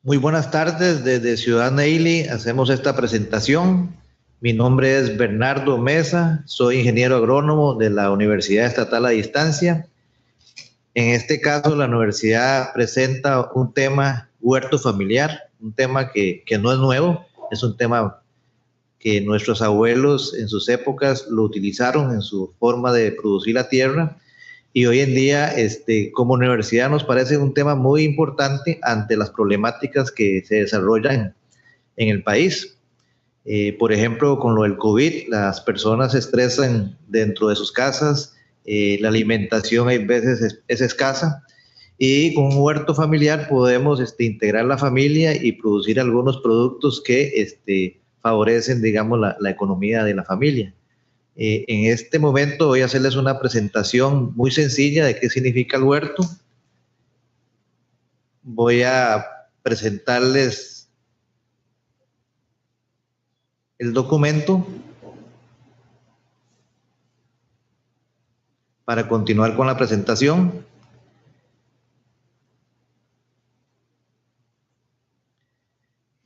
Muy buenas tardes, desde Ciudad Neily hacemos esta presentación. Mi nombre es Bernardo Mesa, soy ingeniero agrónomo de la Universidad Estatal a Distancia. En este caso, la universidad presenta un tema huerto familiar, un tema que no es nuevo, es un tema que nuestros abuelos en sus épocas lo utilizaron en su forma de producir la tierra. Y hoy en día, como universidad, nos parece un tema muy importante ante las problemáticas que se desarrollan en el país. Por ejemplo, con lo del COVID, las personas se estresan dentro de sus casas, la alimentación hay veces es escasa, y con un huerto familiar podemos integrar la familia y producir algunos productos que favorecen, digamos, la economía de la familia. En este momento voy a hacerles una presentación muy sencilla de qué significa el huerto. Voy a presentarles el documento para continuar con la presentación.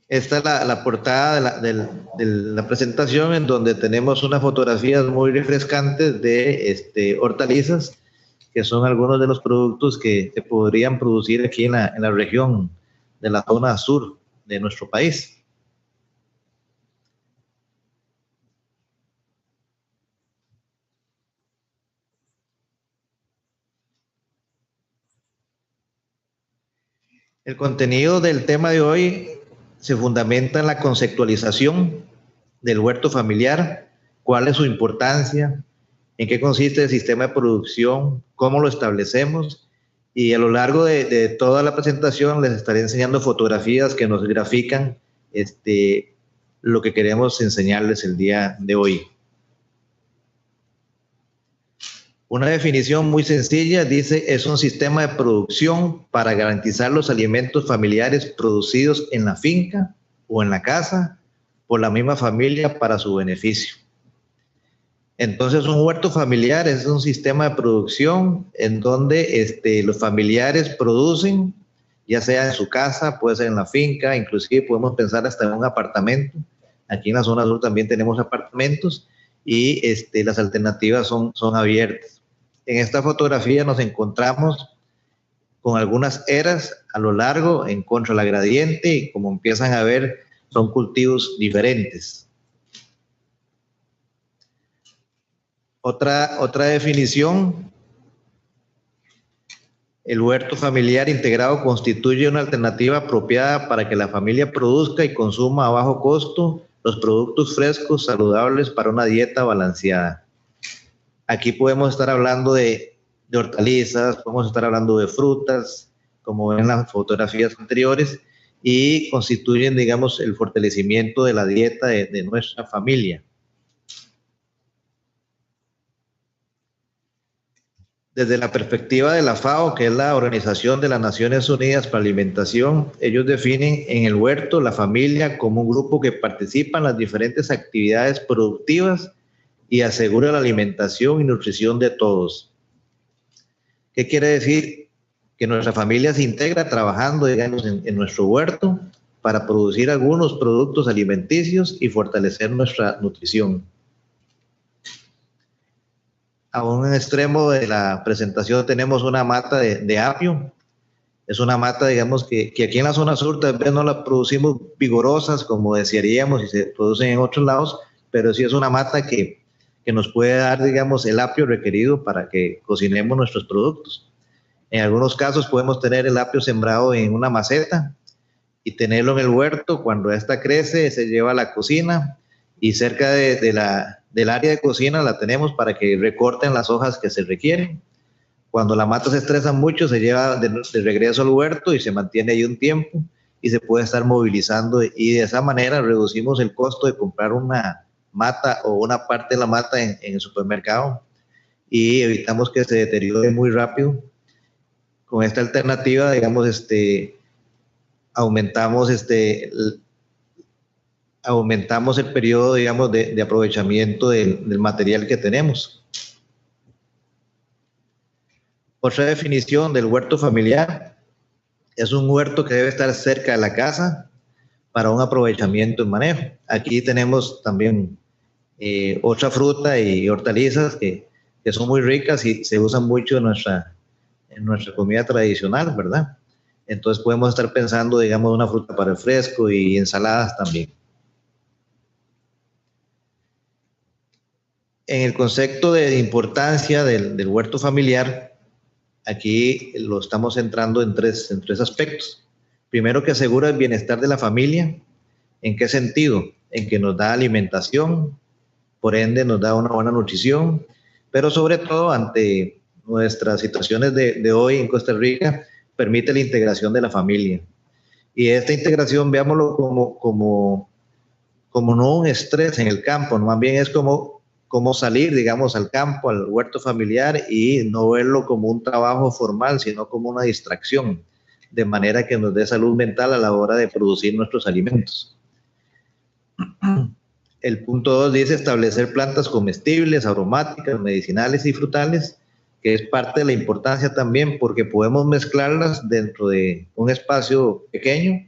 Esta es la portada de la presentación, en donde tenemos unas fotografías muy refrescantes de hortalizas, que son algunos de los productos que se podrían producir aquí en la región de la zona sur de nuestro país. El contenido del tema de hoy se fundamenta en la conceptualización del huerto familiar, cuál es su importancia, en qué consiste el sistema de producción, cómo lo establecemos, y a lo largo de toda la presentación les estaré enseñando fotografías que nos grafican lo que queremos enseñarles el día de hoy. Una definición muy sencilla dice: es un sistema de producción para garantizar los alimentos familiares producidos en la finca o en la casa por la misma familia para su beneficio. Entonces, un huerto familiar es un sistema de producción en donde los familiares producen, ya sea en su casa, puede ser en la finca, inclusive podemos pensar hasta en un apartamento. Aquí en la zona sur también tenemos apartamentos y las alternativas son abiertas. En esta fotografía nos encontramos con algunas eras a lo largo en contra de la gradiente, y como empiezan a ver, son cultivos diferentes. Otra definición: el huerto familiar integrado constituye una alternativa apropiada para que la familia produzca y consuma a bajo costo los productos frescos, saludables para una dieta balanceada. Aquí podemos estar hablando de hortalizas, podemos estar hablando de frutas, como ven en las fotografías anteriores, y constituyen, digamos, el fortalecimiento de la dieta de nuestra familia. Desde la perspectiva de la FAO, que es la Organización de las Naciones Unidas para la Alimentación, ellos definen en el huerto la familia como un grupo que participa en las diferentes actividades productivas y asegura la alimentación y nutrición de todos. ¿Qué quiere decir? Que nuestra familia se integra trabajando, digamos, en nuestro huerto para producir algunos productos alimenticios y fortalecer nuestra nutrición. A un extremo de la presentación tenemos una mata de apio. Es una mata, digamos, que aquí en la zona sur tal vez no la producimos vigorosas como desearíamos y se producen en otros lados, pero sí es una mata que nos puede dar, digamos, el apio requerido para que cocinemos nuestros productos. En algunos casos podemos tener el apio sembrado en una maceta y tenerlo en el huerto. Cuando esta crece, se lleva a la cocina, y cerca del área de cocina la tenemos para que recorten las hojas que se requieren. Cuando la mata se estresa mucho, se lleva de regreso al huerto y se mantiene ahí un tiempo y se puede estar movilizando, y de esa manera reducimos el costo de comprar una mata o una parte de la mata en el supermercado y evitamos que se deteriore muy rápido. Con esta alternativa, digamos, aumentamos el periodo, digamos, de aprovechamiento del material que tenemos. Otra definición del huerto familiar: Es un huerto que debe estar cerca de la casa para un aprovechamiento y manejo. Aquí tenemos también otra fruta y hortalizas que son muy ricas y se usan mucho en nuestra comida tradicional, ¿verdad? Entonces podemos estar pensando, digamos, una fruta para el fresco y ensaladas también. En el concepto de importancia del huerto familiar, aquí lo estamos centrando en tres aspectos. Primero, que asegura el bienestar de la familia. ¿En qué sentido? En que nos da alimentación, por ende nos da una buena nutrición, pero sobre todo ante nuestras situaciones de hoy en Costa Rica, permite la integración de la familia. Y esta integración, veámoslo como no un estrés en el campo, más bien es como salir, digamos, al campo, al huerto familiar y no verlo como un trabajo formal, sino como una distracción, de manera que nos dé salud mental a la hora de producir nuestros alimentos. El punto 2 dice establecer plantas comestibles, aromáticas, medicinales y frutales, que es parte de la importancia también porque podemos mezclarlas dentro de un espacio pequeño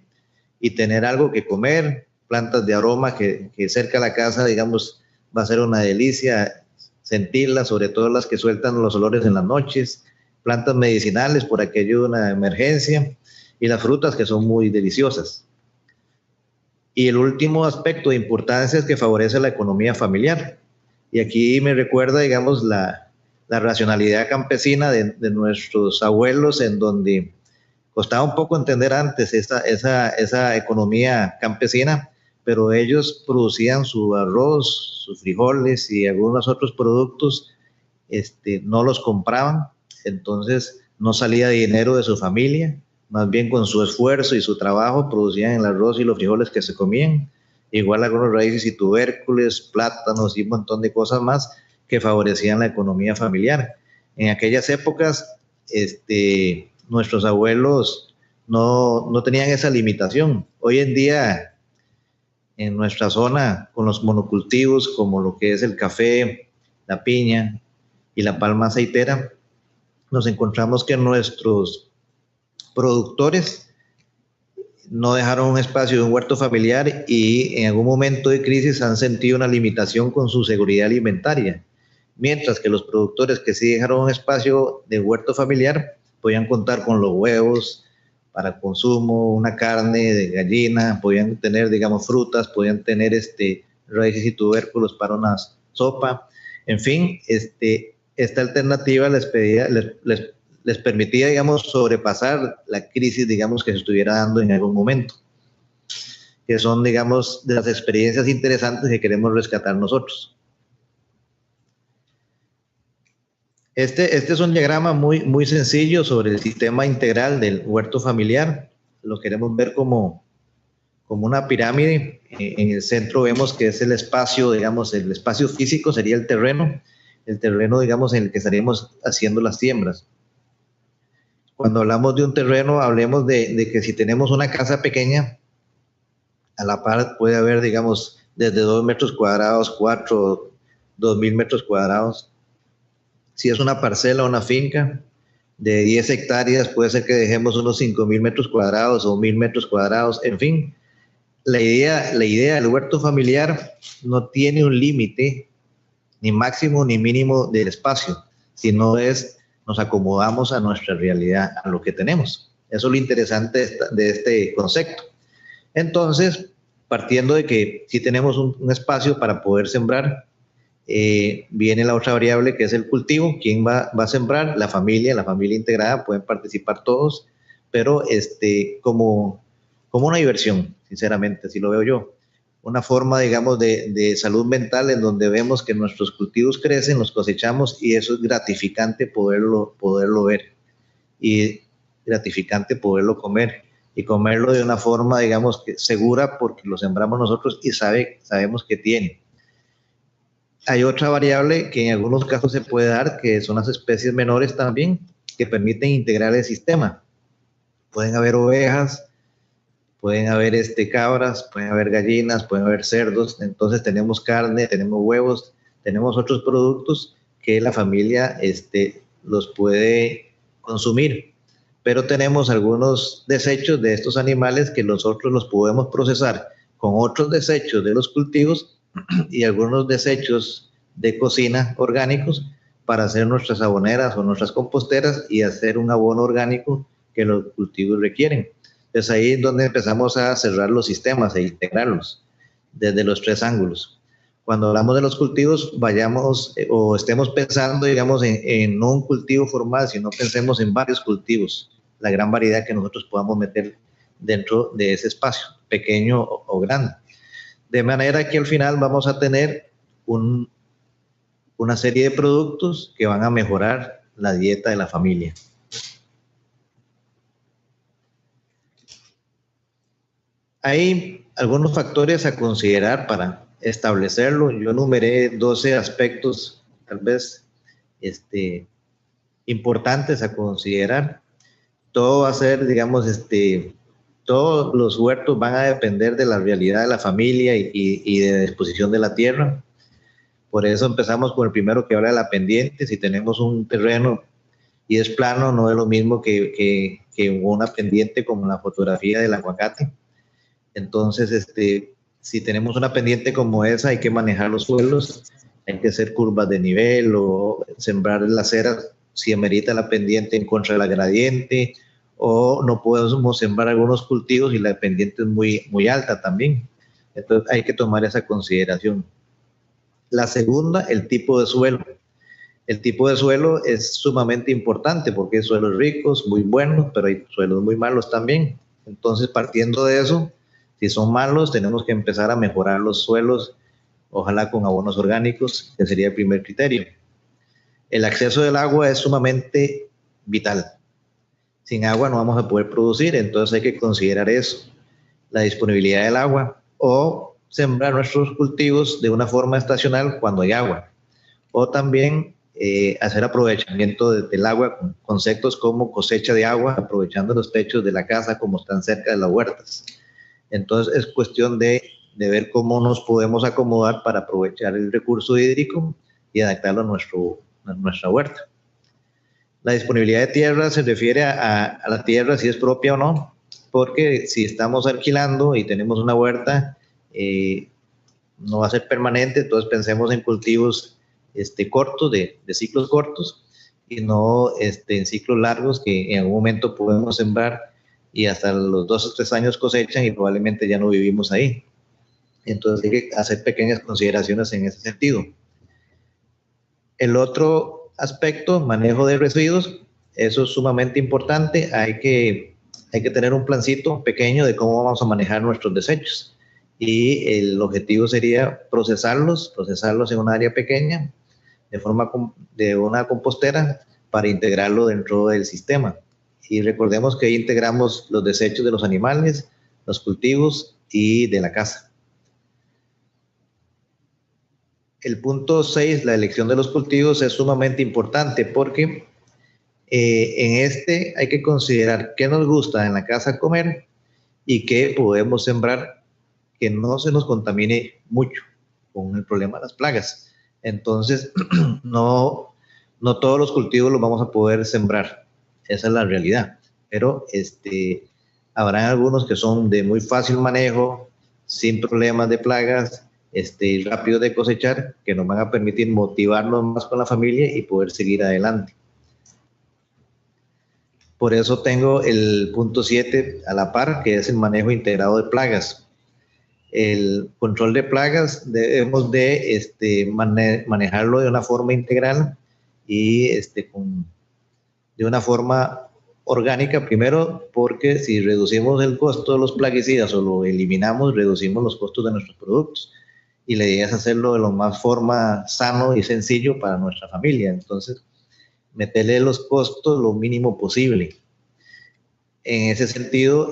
y tener algo que comer, plantas de aroma que cerca de la casa, digamos, va a ser una delicia sentirlas, sobre todo las que sueltan los olores en las noches, plantas medicinales por aquello de una emergencia y las frutas que son muy deliciosas. Y el último aspecto de importancia es que favorece la economía familiar. Y aquí me recuerda, digamos, la racionalidad campesina de nuestros abuelos, en donde costaba un poco entender antes esa economía campesina, pero ellos producían su arroz, sus frijoles y algunos otros productos, no los compraban, entonces no salía dinero de su familia, más bien con su esfuerzo y su trabajo producían el arroz y los frijoles que se comían, igual algunos raíces y tubérculos, plátanos y un montón de cosas más que favorecían la economía familiar. En aquellas épocas, nuestros abuelos no tenían esa limitación. Hoy en día, en nuestra zona, con los monocultivos como lo que es el café, la piña y la palma aceitera, nos encontramos que nuestros productores no dejaron un espacio de un huerto familiar y en algún momento de crisis han sentido una limitación con su seguridad alimentaria, mientras que los productores que sí dejaron un espacio de huerto familiar podían contar con los huevos para consumo, una carne de gallina, podían tener, digamos, frutas, podían tener raíces y tubérculos para una sopa, en fin, esta alternativa les permitía, digamos, sobrepasar la crisis, digamos, que se estuviera dando en algún momento, que son, digamos, de las experiencias interesantes que queremos rescatar nosotros. Este es un diagrama muy sencillo sobre el sistema integral del huerto familiar. Lo queremos ver como una pirámide. En el centro vemos que es el espacio, digamos, el espacio físico sería el terreno, digamos, en el que estaríamos haciendo las siembras. Cuando hablamos de un terreno, hablemos de que si tenemos una casa pequeña, a la par puede haber, digamos, desde 2 metros cuadrados, 4, 2,000 metros cuadrados. Si es una parcela o una finca de 10 hectáreas, puede ser que dejemos unos 5,000 metros cuadrados o 1,000 metros cuadrados. En fin, la idea del huerto familiar no tiene un límite, ni máximo ni mínimo del espacio, sino nos acomodamos a nuestra realidad, a lo que tenemos. Eso es lo interesante de este concepto. Entonces, partiendo de que si tenemos un espacio para poder sembrar, viene la otra variable que es el cultivo. ¿Quién va a sembrar? La familia integrada, pueden participar todos, pero como una diversión, sinceramente, así lo veo yo. Una forma, digamos, de salud mental en donde vemos que nuestros cultivos crecen, los cosechamos y eso es gratificante poderlo ver y gratificante poderlo comer y comerlo de una forma, digamos, segura porque lo sembramos nosotros y sabemos que tiene. Hay otra variable que en algunos casos se puede dar, que son las especies menores también, que permiten integrar el sistema. Pueden haber ovejas, pueden haber cabras, pueden haber gallinas, pueden haber cerdos, entonces tenemos carne, tenemos huevos, tenemos otros productos que la familia los puede consumir. pero tenemos algunos desechos de estos animales que nosotros los podemos procesar con otros desechos de los cultivos y algunos desechos de cocina orgánicos para hacer nuestras aboneras o nuestras composteras y hacer un abono orgánico que los cultivos requieren. Entonces ahí es donde empezamos a cerrar los sistemas e integrarlos desde los tres ángulos. Cuando hablamos de los cultivos, vayamos o estemos pensando, digamos, en no un cultivo formal, sino pensemos en varios cultivos, la gran variedad que nosotros podamos meter dentro de ese espacio, pequeño o grande. De manera que al final vamos a tener una serie de productos que van a mejorar la dieta de la familia. Hay algunos factores a considerar para establecerlo. Yo enumeré 12 aspectos tal vez importantes a considerar. Todo va a ser, digamos, todos los huertos van a depender de la realidad de la familia y de la disposición de la tierra. Por eso empezamos con el primero que habla de la pendiente. Si tenemos un terreno y es plano, no es lo mismo que una pendiente como la fotografía del aguacate. Entonces, si tenemos una pendiente como esa, hay que manejar los suelos, hay que hacer curvas de nivel o sembrar las ceras si amerita la pendiente en contra de la gradiente, o no podemos sembrar algunos cultivos y la pendiente es muy alta también. Entonces hay que tomar esa consideración. La segunda, el tipo de suelo. El tipo de suelo es sumamente importante porque hay suelos ricos, muy buenos, pero hay suelos muy malos también. Entonces, partiendo de eso, si son malos, tenemos que empezar a mejorar los suelos, ojalá con abonos orgánicos, que sería el primer criterio. El acceso del agua es sumamente vital. Sin agua no vamos a poder producir, entonces hay que considerar eso, la disponibilidad del agua, o sembrar nuestros cultivos de una forma estacional cuando hay agua, o también hacer aprovechamiento del agua con conceptos como cosecha de agua, aprovechando los techos de la casa como están cerca de las huertas. Entonces es cuestión de ver cómo nos podemos acomodar para aprovechar el recurso hídrico y adaptarlo a nuestra huerta. La disponibilidad de tierra se refiere a la tierra, si es propia o no, porque si estamos alquilando y tenemos una huerta, no va a ser permanente, entonces pensemos en cultivos cortos, de ciclos cortos, y no en ciclos largos que en algún momento podemos sembrar y hasta los 2 o 3 años cosechan y probablemente ya no vivimos ahí. Entonces hay que hacer pequeñas consideraciones en ese sentido. El otro aspecto, manejo de residuos, eso es sumamente importante. Hay que tener un plancito pequeño de cómo vamos a manejar nuestros desechos. Y el objetivo sería procesarlos en un área pequeña, de forma de una compostera, para integrarlo dentro del sistema. Y recordemos que ahí integramos los desechos de los animales, los cultivos y de la casa. El punto 6, la elección de los cultivos, es sumamente importante porque en hay que considerar qué nos gusta en la casa comer y qué podemos sembrar que no se nos contamine mucho con el problema de las plagas. Entonces, no todos los cultivos los vamos a poder sembrar. Esa es la realidad. Pero habrá algunos que son de muy fácil manejo, sin problemas de plagas, rápido de cosechar, que nos van a permitir motivarnos más con la familia y poder seguir adelante. Por eso tengo el punto 7 a la par, que es el manejo integrado de plagas. El control de plagas debemos de manejarlo de una forma integral y de una forma orgánica, primero porque si reducimos el costo de los plaguicidas o lo eliminamos, reducimos los costos de nuestros productos. Y la idea es hacerlo de lo más forma sano y sencillo para nuestra familia. Entonces, meterle los costos lo mínimo posible. En ese sentido,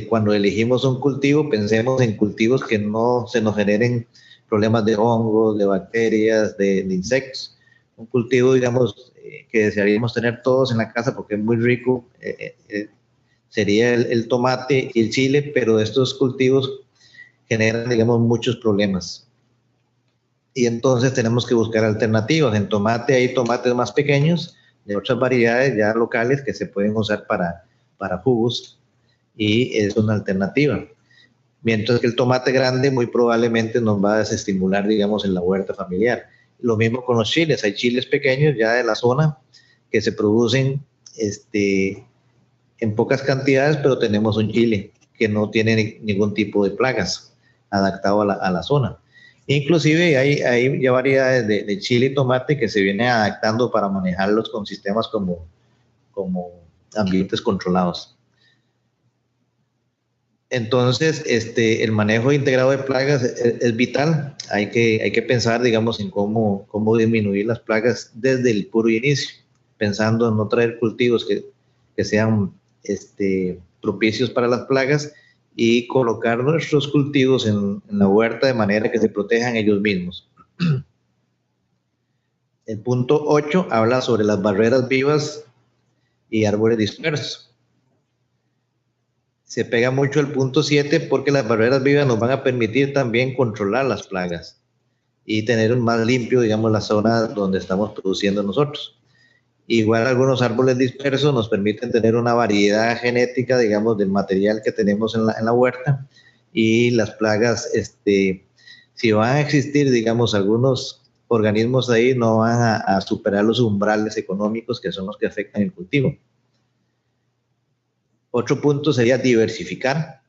cuando elegimos un cultivo, pensemos en cultivos que no se nos generen problemas de hongos, de bacterias, de insectos. Un cultivo, digamos, que desearíamos tener todos en la casa porque es muy rico, sería el tomate y el chile, pero estos cultivos generan, digamos, muchos problemas. Y entonces tenemos que buscar alternativas. En tomate hay tomates más pequeños, de otras variedades ya locales que se pueden usar para para jugos y es una alternativa. Mientras que el tomate grande muy probablemente nos va a desestimular, digamos, en la huerta familiar. Lo mismo con los chiles. Hay chiles pequeños ya de la zona que se producen en pocas cantidades, pero tenemos un chile que no tiene ningún tipo de plagas adaptado a la zona. Inclusive hay ya variedades de chile y tomate que se vienen adaptando para manejarlos con sistemas como ambientes controlados. Entonces, el manejo integrado de plagas es vital. Hay que pensar, digamos, en cómo disminuir las plagas desde el puro inicio, pensando en no traer cultivos que sean propicios para las plagas y colocar nuestros cultivos en la huerta de manera que se protejan ellos mismos. El punto 8 habla sobre las barreras vivas y árboles dispersos. Se pega mucho el punto 7 porque las barreras vivas nos van a permitir también controlar las plagas y tener más limpio, digamos, la zona donde estamos produciendo nosotros. Igual algunos árboles dispersos nos permiten tener una variedad genética, digamos, del material que tenemos en la huerta, y las plagas, si van a existir, digamos, algunos organismos ahí, no van a superar los umbrales económicos que son los que afectan el cultivo. Otro punto sería diversificar.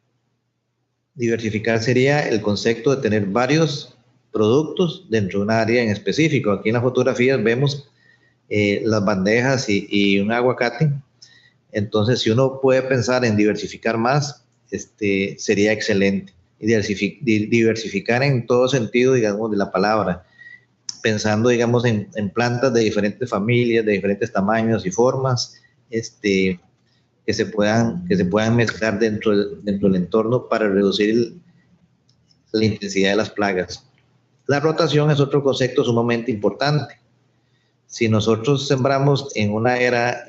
Diversificar sería el concepto de tener varios productos dentro de un área en específico. Aquí en las fotografías vemos las bandejas y un aguacate. Entonces, si uno puede pensar en diversificar más, sería excelente. Y diversificar en todo sentido, digamos, de la palabra, pensando, digamos, en plantas de diferentes familias, de diferentes tamaños y formas, que se puedan mezclar dentro del entorno para reducir la intensidad de las plagas. La rotación es otro concepto sumamente importante. Si nosotros sembramos en una era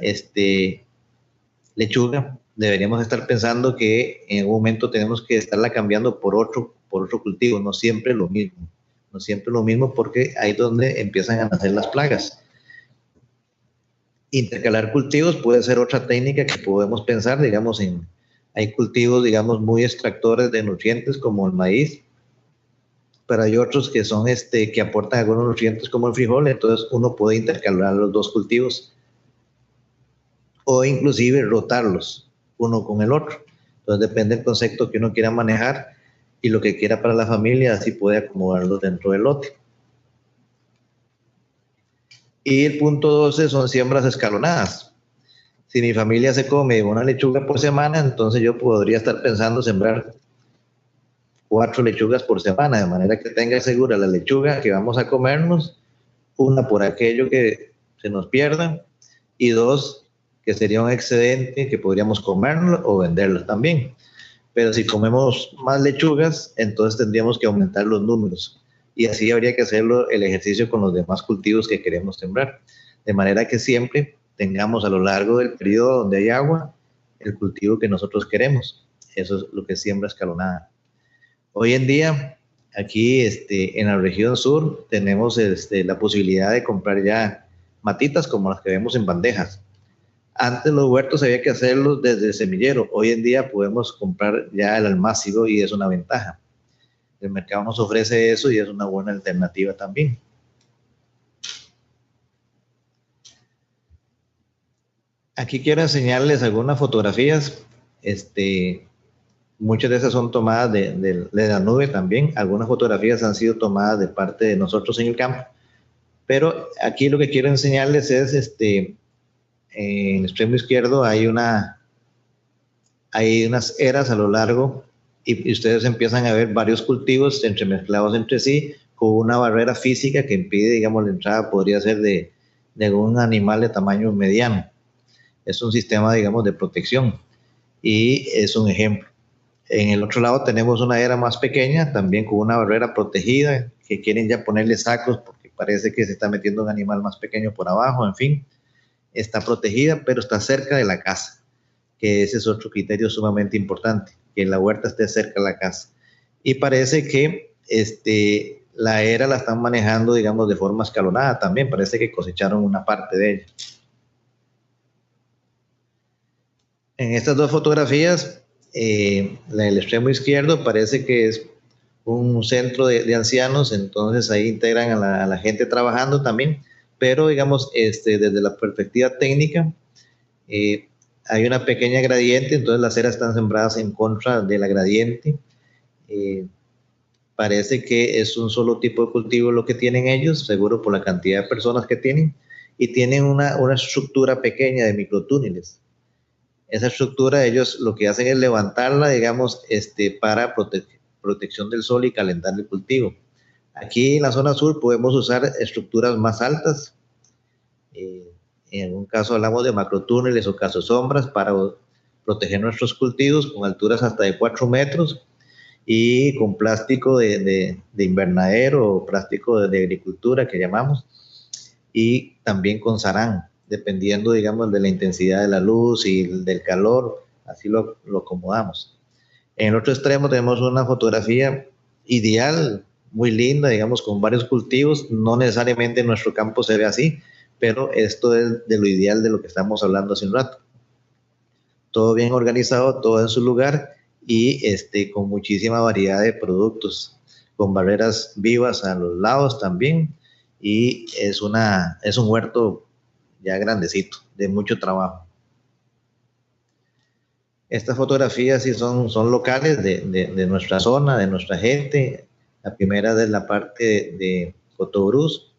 lechuga, deberíamos estar pensando que en algún momento tenemos que estarla cambiando por otro cultivo, no siempre lo mismo. No siempre lo mismo, porque ahí es donde empiezan a nacer las plagas. Intercalar cultivos puede ser otra técnica que podemos pensar, digamos, hay cultivos, digamos, muy extractores de nutrientes como el maíz, pero hay otros que son, que aportan algunos nutrientes como el frijol, entonces uno puede intercalar los dos cultivos o inclusive rotarlos uno con el otro. Entonces depende del concepto que uno quiera manejar y lo que quiera para la familia, así puede acomodarlos dentro del lote. Y el punto 12 son siembras escalonadas. Si mi familia se come una lechuga por semana, entonces yo podría estar pensando sembrar 4 lechugas por semana, de manera que tenga segura la lechuga que vamos a comernos, una por aquello que se nos pierda, y 2 que sería un excedente que podríamos comerlo o venderlo también. Pero si comemos más lechugas, entonces tendríamos que aumentar los números. Y así habría que hacerlo el ejercicio con los demás cultivos que queremos sembrar. De manera que siempre tengamos a lo largo del periodo donde hay agua, el cultivo que nosotros queremos. Eso es lo que siembra escalonada. Hoy en día, aquí en la región sur, tenemos la posibilidad de comprar ya matitas como las que vemos en bandejas. Antes los huertos había que hacerlos desde el semillero. Hoy en día podemos comprar ya el almácigo y es una ventaja. El mercado nos ofrece eso y es una buena alternativa también. Aquí quiero enseñarles algunas fotografías. Muchas de esas son tomadas de la nube también. Algunas fotografías han sido tomadas de parte de nosotros en el campo. Pero aquí lo que quiero enseñarles es, en el extremo izquierdo hay unas eras a lo largo y ustedes empiezan a ver varios cultivos entremezclados entre sí con una barrera física que impide, digamos, la entrada podría ser de algún animal de tamaño mediano. Es un sistema, digamos, de protección y es un ejemplo. En el otro lado tenemos una era más pequeña, también con una barrera protegida, que quieren ya ponerle sacos porque parece que se está metiendo un animal más pequeño por abajo, en fin. Está protegida, pero está cerca de la casa, que ese es otro criterio sumamente importante, que la huerta esté cerca de la casa. Y parece que la era la están manejando, digamos, de forma escalonada también, parece que cosecharon una parte de ella. En estas dos fotografías, la del extremo izquierdo parece que es un centro de ancianos, entonces ahí integran a la gente trabajando también, pero digamos, desde la perspectiva técnica, eh, hay una pequeña gradiente, entonces las ceras están sembradas en contra de la gradiente. Eh, Parece que es un solo tipo de cultivo lo que tienen ellos, seguro por la cantidad de personas que tienen, y tienen una estructura pequeña de microtúneles. Esa estructura ellos lo que hacen es levantarla, digamos, para protección del sol y calentar el cultivo. Aquí en la zona sur podemos usar estructuras más altas. Eh, en un caso hablamos de macrotúneles o casosombras para proteger nuestros cultivos con alturas hasta de 4 metros y con plástico de invernadero o plástico de agricultura que llamamos, y también con sarán, dependiendo, digamos, de la intensidad de la luz y del calor, así lo acomodamos. En el otro extremo tenemos una fotografía ideal, muy linda, digamos, con varios cultivos. No necesariamente en nuestro campo se ve así, pero esto es de lo ideal de lo que estamos hablando hace un rato. Todo bien organizado, todo en su lugar y con muchísima variedad de productos, con barreras vivas a los lados también. Y es un huerto ya grandecito, de mucho trabajo. Estas fotografías sí son locales de nuestra zona, de nuestra gente. La primera de la parte de Cotobruz.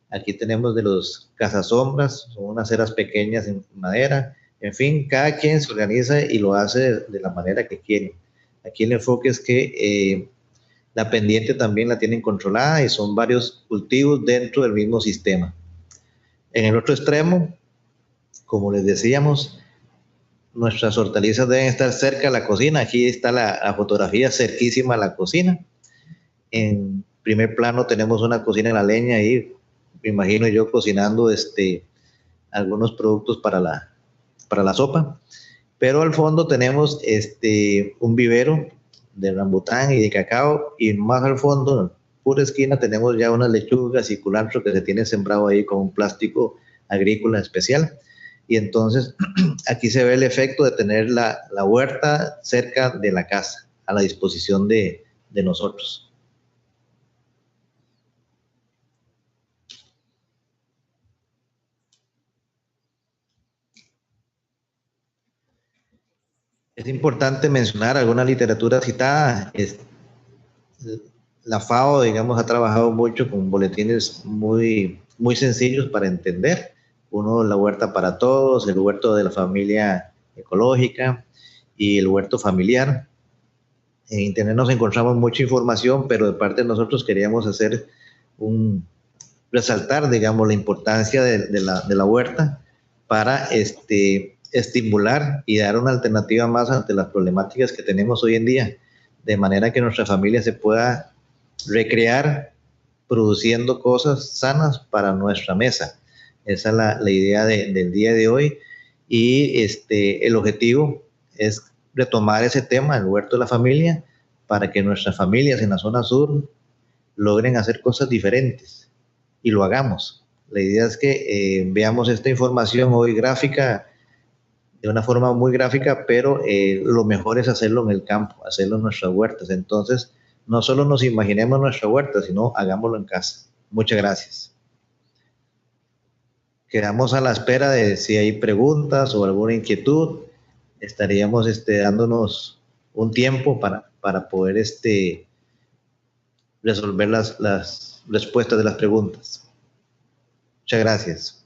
Aquí tenemos de los cazasombras, son unas ceras pequeñas en madera. En fin, cada quien se organiza y lo hace de la manera que quiere. Aquí el enfoque es que la pendiente también la tienen controlada y son varios cultivos dentro del mismo sistema. En el otro extremo, como les decíamos, nuestras hortalizas deben estar cerca de la cocina. Aquí está la fotografía cerquísima a la cocina. En primer plano tenemos una cocina en la leña ahí, me imagino yo cocinando algunos productos para la sopa. Pero al fondo tenemos un vivero de rambután y de cacao, y más al fondo, en pura esquina, tenemos ya unas lechugas y culantro que se tienen sembrado ahí con un plástico agrícola especial. Y entonces aquí se ve el efecto de tener la huerta cerca de la casa, a la disposición de nosotros. Es importante mencionar alguna literatura citada. La FAO, digamos, ha trabajado mucho con boletines muy sencillos para entender. Uno, la huerta para todos, el huerto de la familia ecológica y el huerto familiar. En Internet nos encontramos mucha información, pero de parte de nosotros queríamos hacer un, resaltar, digamos, la importancia de la huerta para estimular y dar una alternativa más ante las problemáticas que tenemos hoy en día, de manera que nuestra familia se pueda recrear produciendo cosas sanas para nuestra mesa. Esa es la idea del día de hoy, y el objetivo es retomar ese tema, el huerto de la familia, para que nuestras familias en la zona sur logren hacer cosas diferentes y lo hagamos. La idea es que veamos esta información hoy gráfica, de una forma muy gráfica, pero lo mejor es hacerlo en el campo, hacerlo en nuestras huertas. Entonces, no solo nos imaginemos nuestra huerta, sino hagámoslo en casa. Muchas gracias. Quedamos a la espera de si hay preguntas o alguna inquietud. Estaríamos dándonos un tiempo para poder resolver las respuestas de las preguntas. Muchas gracias.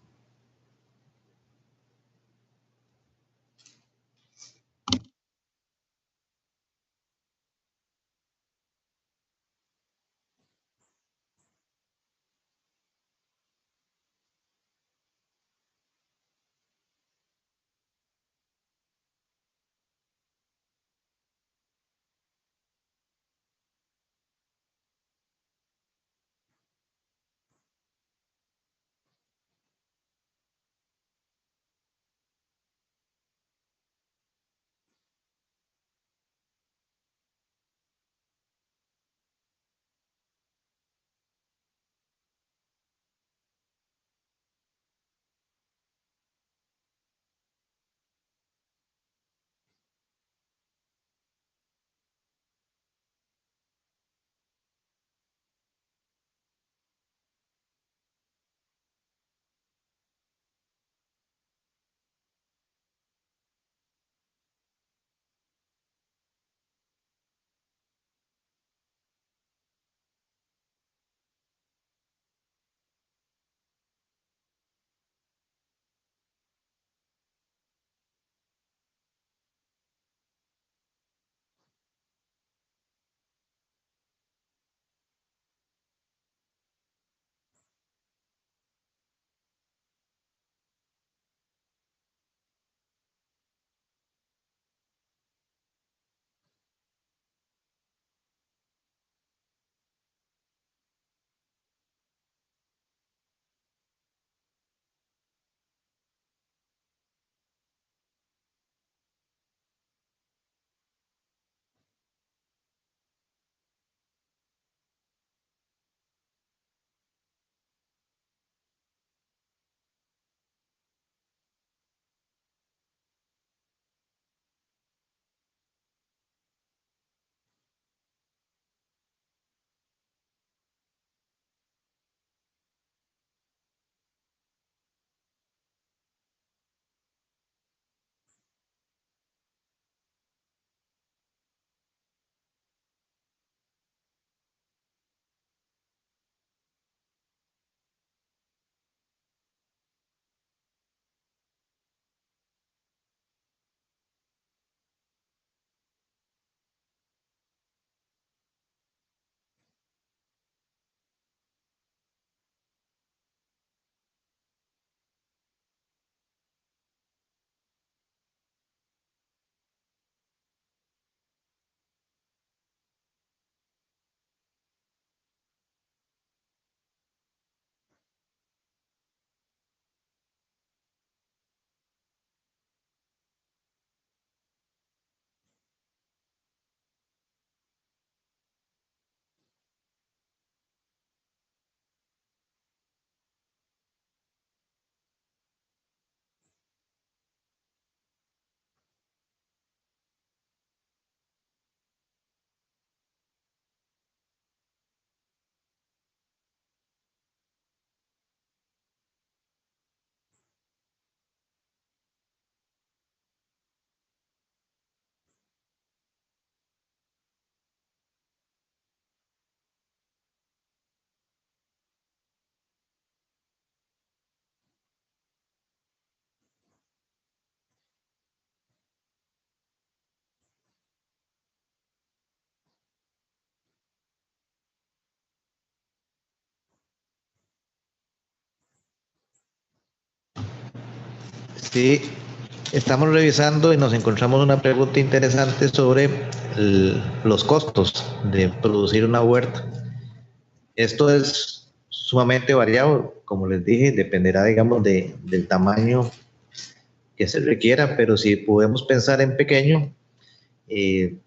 Sí, estamos revisando y nos encontramos una pregunta interesante sobre los costos de producir una huerta. Esto es sumamente variado, como les dije, dependerá, digamos, del tamaño que se requiera, pero si podemos pensar en pequeño, eh,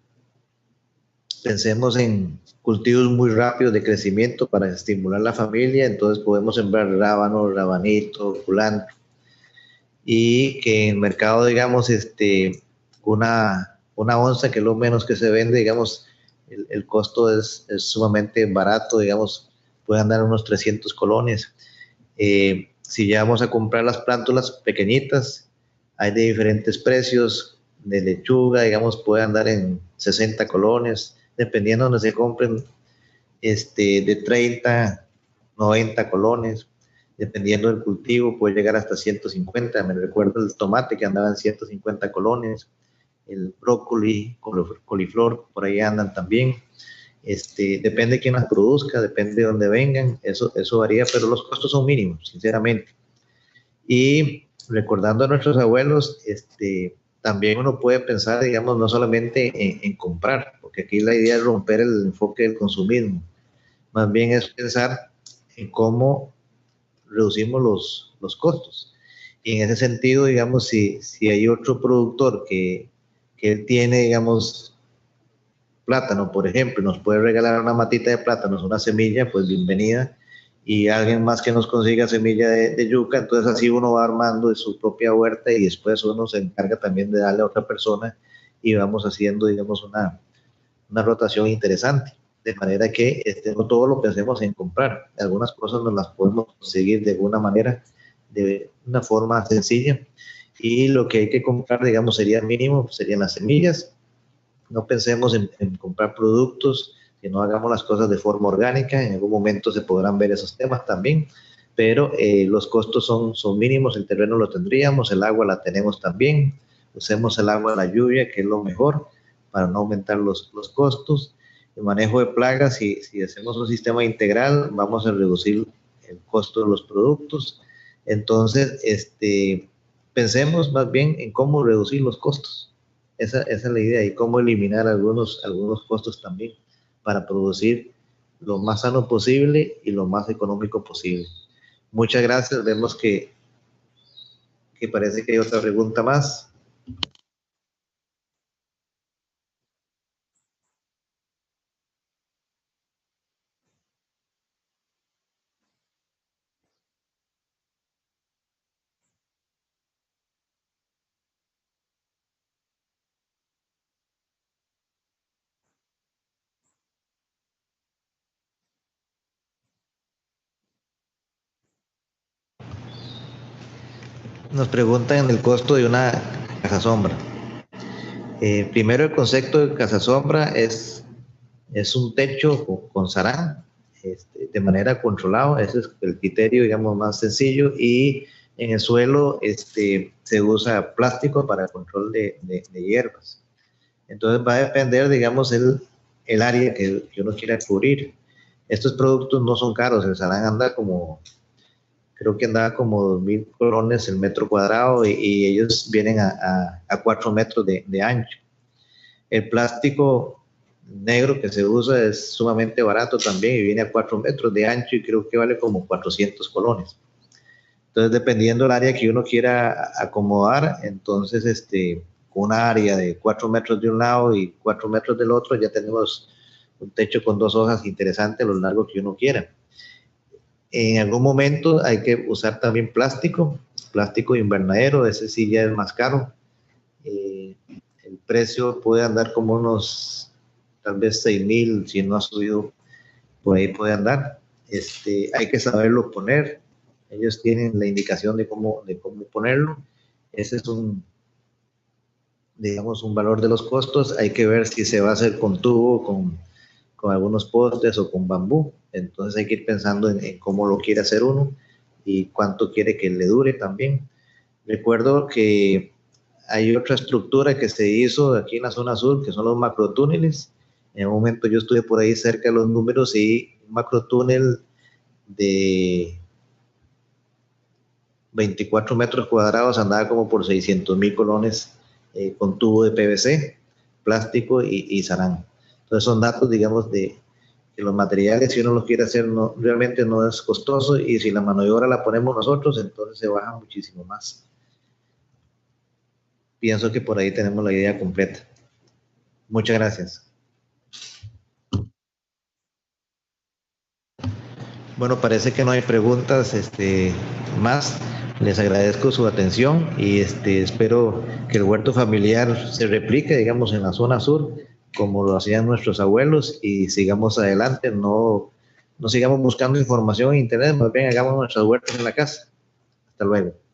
pensemos en cultivos muy rápidos de crecimiento para estimular la familia, entonces podemos sembrar rábano, rabanito, culantro, y que en el mercado, digamos, una onza, que es lo menos que se vende, digamos, el costo es sumamente barato, digamos, puede andar unos 300 colones. Si ya vamos a comprar las plántulas pequeñitas, hay de diferentes precios, de lechuga, digamos, puede andar en 60 colones, dependiendo de donde se compren, de 30, 90 colones, dependiendo del cultivo, puede llegar hasta 150. Me recuerdo el tomate que andaba en 150 colones, el brócoli, coliflor, por ahí andan también. Depende de quién las produzca, depende de dónde vengan, eso varía, pero los costos son mínimos, sinceramente. Y recordando a nuestros abuelos, también uno puede pensar, digamos, no solamente en comprar, porque aquí la idea es romper el enfoque del consumismo, más bien es pensar en cómo reducimos los costos. Y en ese sentido, digamos, si hay otro productor que tiene, digamos, plátano, por ejemplo, nos puede regalar una matita de plátanos, una semilla, pues bienvenida, y alguien más que nos consiga semilla de yuca, entonces así uno va armando de su propia huerta y después uno se encarga también de darle a otra persona y vamos haciendo, digamos, una rotación interesante, de manera que no todo lo pensemos en comprar, algunas cosas nos las podemos conseguir de alguna manera, de una forma sencilla, y lo que hay que comprar, digamos, sería mínimo, serían las semillas. No pensemos en comprar productos, que no hagamos las cosas de forma orgánica, en algún momento se podrán ver esos temas también, pero los costos son mínimos, el terreno lo tendríamos, el agua la tenemos también, usemos el agua de la lluvia, que es lo mejor, para no aumentar los costos. El manejo de plagas, si hacemos un sistema integral, vamos a reducir el costo de los productos. Entonces, pensemos más bien en cómo reducir los costos. Esa es la idea, y cómo eliminar algunos costos también para producir lo más sano posible y lo más económico posible. Muchas gracias. Vemos que parece que hay otra pregunta más. Nos preguntan el costo de una casa sombra. Primero, el concepto de casa sombra es un techo con zarán, de manera controlada. Ese es el criterio, digamos, más sencillo. Y en el suelo se usa plástico para control de hierbas. Entonces va a depender, digamos, el área que uno quiera cubrir. Estos productos no son caros, el zarán anda como, creo que andaba como 2.000 colones el metro cuadrado, y ellos vienen a 4 metros de ancho. El plástico negro que se usa es sumamente barato también y viene a 4 metros de ancho y creo que vale como 400 colones. Entonces, dependiendo del área que uno quiera acomodar, entonces, con una área de 4 metros de un lado y 4 metros del otro, ya tenemos un techo con 2 hojas interesante a lo largo que uno quiera. En algún momento hay que usar también plástico invernadero, ese sí ya es más caro. El precio puede andar como unos, tal vez 6.000, si no ha subido, por ahí puede andar. Hay que saberlo poner. Ellos tienen la indicación de cómo ponerlo. Ese es digamos, un valor de los costos. Hay que ver si se va a hacer con tubo, con algunos postes o con bambú. Entonces hay que ir pensando en cómo lo quiere hacer uno y cuánto quiere que le dure también. Recuerdo que hay otra estructura que se hizo aquí en la zona sur, que son los macrotúneles. En un momento yo estuve por ahí cerca de los números, y un macrotúnel de 24 metros cuadrados andaba como por 600,000 colones con tubo de PVC, plástico y zarán. Entonces son datos, digamos, de que los materiales, si uno los quiere hacer, no, realmente no es costoso, y si la mano de obra la ponemos nosotros, entonces se baja muchísimo más. Pienso que por ahí tenemos la idea completa. Muchas gracias. Bueno, parece que no hay preguntas más. Les agradezco su atención y espero que el huerto familiar se replique, digamos, en la zona sur, como lo hacían nuestros abuelos, y sigamos adelante, no sigamos buscando información en internet, más bien hagamos nuestras huertas en la casa. Hasta luego.